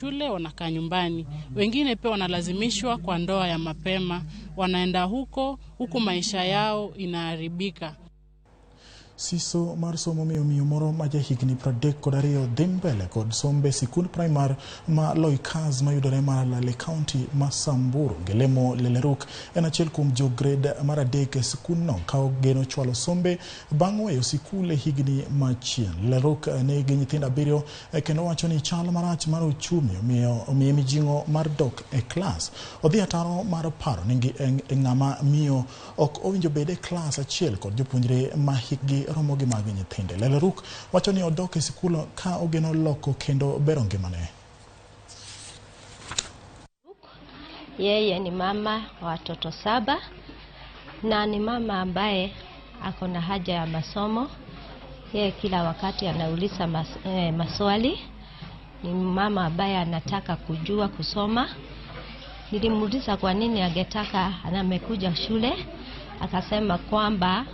Shule wanakaa nyumbani, wengine pia wanalazimishwa kwa ndoa ya mapema, wanaenda huko maisha yao inaharibika. Siso mar somo Miyo moro ma higni 32 dhi mbele kod sombe sikul primar ma Loikaz mayudore Malale County ma Samburu gelemo leleruk en achiel kuom jo gred mar adek e sikulno kao geno chwalo sombe bang' weyo sikul e higni machien. Leleruk ne gi nyithindo 7 kendo wacho ni chal marach mar uchumi omiyo mijing'o mar dok e klas. Odhi ataro mar paro ni ng'ama miyo ok owinjo bede klas achiel kod jopuonjre ma hikgi Ramogi mag nyithinde. Leleruk wacho ni odok e sikul ka ogeno loko kendo bero ngimane. Yeye ni mama wa watoto 7 na ni mama ambaye ako na haja ya masomo. Yeye kila wakati anauliza maswali. Ni mama ambaye anataka kujua kusoma. Nilimuuliza kwa nini angetaka amekuja shule. Akasema kwamba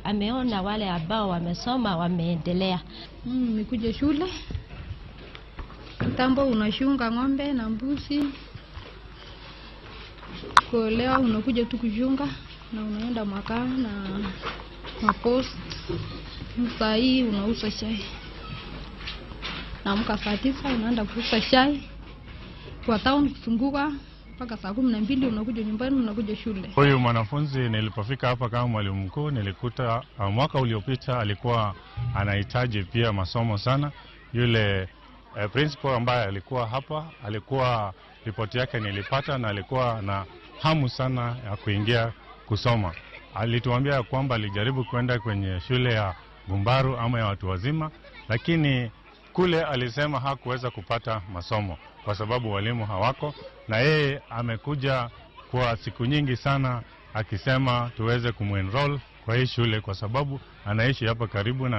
ameona wale ambao wamesoma wameendelea. Nimekuja shule. Kitambo unashunga ng'ombe na mbuzi. Kwa leo unakuja tu kushunga na unaenda makaa na mapost. Saa hii unauza chai. Naamka saa 9 unaenda kuuza chai. Kwa town kusunguka mpaka saa 12 unakuja nyumbani unakuja shule. Huyu mwanafunzi nilipofika hapa kama mwalimu mkuu nilikuta mwaka uliopita alikuwa anahitaji pia masomo sana. Yule principal ambaye alikuwa hapa alikuwa ripoti yake nilipata na alikuwa na hamu sana ya kuingia kusoma. Alituambia kwamba alijaribu kwenda kwenye shule ya Gumbaru ama ya watu wazima, lakini kule alisema hakuweza kupata masomo kwa sababu walimu hawako, na yeye amekuja kwa siku nyingi sana akisema tuweze kumenroll kwa hii shule kwa sababu anaishi hapa karibu na